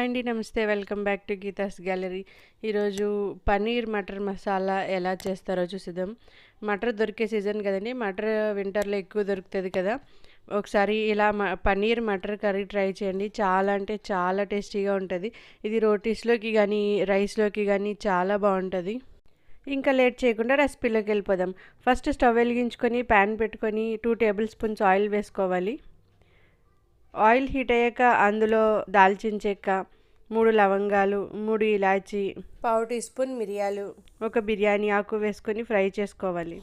Hi అండి. నమస్తే. Welcome back to Geetha's gallery. ఈరోజు పన్నీర్ మటర్ మసాలా ఎలా చేస్తారో చూసిద్దాం. మటర్ దొరికే సీజన్ కదండి. మటర్ వింటర్లో ఎక్కువ దొరుకుతుంది కదా. ఒకసారి ఇలా పన్నీర్ మటర్ కర్రీ ట్రై చేయండి. చాలా అంటే చాలా టేస్టీగా ఉంటుంది. ఇది రోటీస్లోకి కానీ రైస్లోకి కానీ చాలా బాగుంటుంది. ఇంకా లేట్ చేయకుండా రెసిపీలోకి వెళ్ళిపోదాం. ఫస్ట్ స్టవ్ వెలిగించుకొని ప్యాన్ పెట్టుకొని 2 టేబుల్ స్పూన్స్ ఆయిల్ వేసుకోవాలి. ఆయిల్ హీట్ అయ్యాక అందులో దాల్చిన చెక్క, 3 లవంగాలు, 3 ఇలాచి, పావు టీ స్పూన్ మిరియాలు, ఒక బిర్యానీ ఆకు వేసుకొని ఫ్రై చేసుకోవాలి.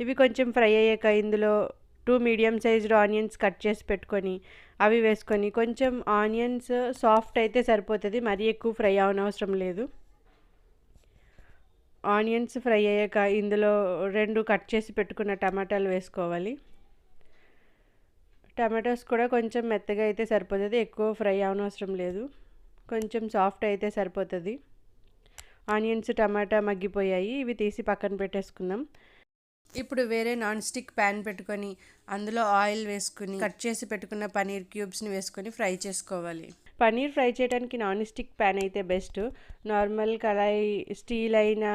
ఇవి కొంచెం ఫ్రై అయ్యాక ఇందులో 2 మీడియం సైజ్డ్ ఆనియన్స్ కట్ చేసి పెట్టుకొని అవి వేసుకొని కొంచెం ఆనియన్స్ సాఫ్ట్ అయితే సరిపోతుంది, మరీ ఎక్కువ ఫ్రై అవనవసరం లేదు. ఆనియన్స్ ఫ్రై అయ్యాక ఇందులో 2 కట్ చేసి పెట్టుకున్న టమాటాలు వేసుకోవాలి. టమాటోస్ కూడా కొంచెం మెత్తగా అయితే సరిపోతుంది, ఎక్కువ ఫ్రై అవనవసరం లేదు. కొంచెం సాఫ్ట్ అయితే సరిపోతుంది. ఆనియన్స్ టమాటా మగ్గిపోయాయి, ఇవి తీసి పక్కన పెట్టేసుకుందాం. ఇప్పుడు వేరే నాన్ స్టిక్ ప్యాన్ పెట్టుకొని అందులో ఆయిల్ వేసుకుని కట్ చేసి పెట్టుకున్న పన్నీర్ క్యూబ్స్ని వేసుకొని ఫ్రై చేసుకోవాలి. పన్నీర్ ఫ్రై చేయడానికి నాన్ స్టిక్ ప్యాన్ అయితే బెస్ట్. నార్మల్ కడాయి స్టీల్ అయినా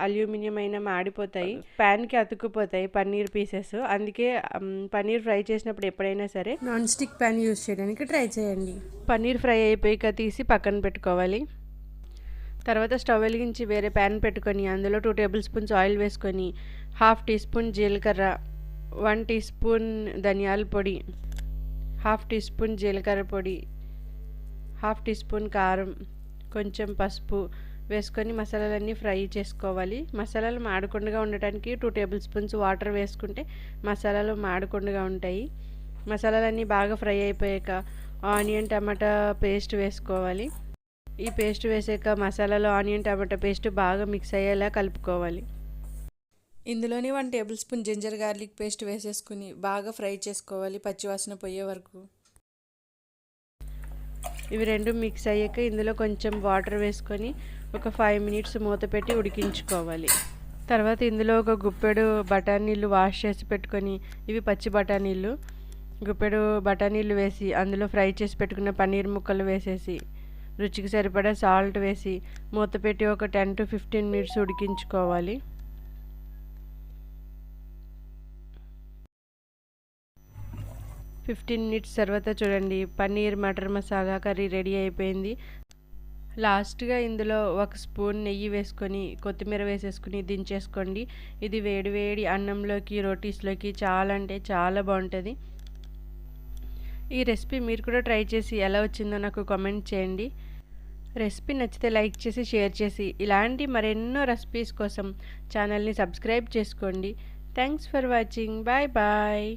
అల్యూమినియం అయినా మాడిపోతాయి, ప్యాన్కి అతుక్కుపోతాయి పన్నీర్ పీసెస్. అందుకే పన్నీర్ ఫ్రై చేసినప్పుడు ఎప్పుడైనా సరే నాన్ స్టిక్ ప్యాన్ యూజ్ చేయడానికి ట్రై చేయండి. పన్నీర్ ఫ్రై అయిపోయాక తీసి పక్కన పెట్టుకోవాలి. తర్వాత స్టవ్ వెలిగించి వేరే ప్యాన్ పెట్టుకొని అందులో 2 టేబుల్ స్పూన్స్ ఆయిల్ వేసుకొని 1/2 టీ స్పూన్ జీలకర్ర, 1 టీ స్పూన్ ధనియాల పొడి, 1/2 టీ స్పూన్ జీలకర్ర పొడి, 1/2 టీ స్పూన్ కారం, కొంచెం పసుపు వేసుకొని మసాలాలన్నీ ఫ్రై చేసుకోవాలి. మసాలాలు మాడకుండా ఉండటానికి 2 టేబుల్ స్పూన్స్ వాటర్ వేసుకుంటే మసాలాలు మాడకుండా ఉంటాయి. మసాలాలన్నీ బాగా ఫ్రై అయిపోయాక ఆనియన్ టమాటా పేస్ట్ వేసుకోవాలి. ఈ పేస్ట్ వేసాక మసాలాలో ఆనియన్ టమాటా పేస్ట్ బాగా మిక్స్ అయ్యేలా కలుపుకోవాలి. ఇందులోనే 1 tablespoon ginger garlic paste వేసేసుకుని బాగా ఫ్రై చేసుకోవాలి, పచ్చివాసన పోయే వరకు. ఇవి 2 మిక్స్ అయ్యాక ఇందులో కొంచెం వాటర్ వేసుకొని ఒక 5 మినిట్స్ మూత పెట్టి ఉడికించుకోవాలి. తర్వాత ఇందులో ఒక గుప్పెడు బఠానీలు వాష్ చేసి పెట్టుకొని, ఇవి పచ్చి బఠానీలు, గుప్పెడు బఠానీలు వేసి అందులో ఫ్రై చేసి పెట్టుకున్న పన్నీర్ ముక్కలు వేసేసి రుచికి సరిపడా సాల్ట్ వేసి మూత పెట్టి ఒక 10 to 15 మినిట్స్ ఉడికించుకోవాలి. ఫిఫ్టీన్ మినిట్స్ తర్వాత చూడండి, పన్నీర్ మటర్ మసాలా కర్రీ రెడీ అయిపోయింది. లాస్ట్గా ఇందులో 1 స్పూన్ నెయ్యి వేసుకొని కొత్తిమీర వేసేసుకుని దించేసుకోండి. ఇది వేడివేడి అన్నంలోకి రోటీస్లోకి చాలా అంటే చాలా బాగుంటుంది. ఈ రెసిపీ మీరు కూడా ట్రై చేసి ఎలా వచ్చిందో నాకు కామెంట్ చేయండి. రెసిపీ నచ్చితే లైక్ చేసి షేర్ చేసి ఇలాంటి మరెన్నో రెసిపీస్ కోసం ఛానల్ని సబ్స్క్రైబ్ చేసుకోండి. Thanks for watching. Bye bye.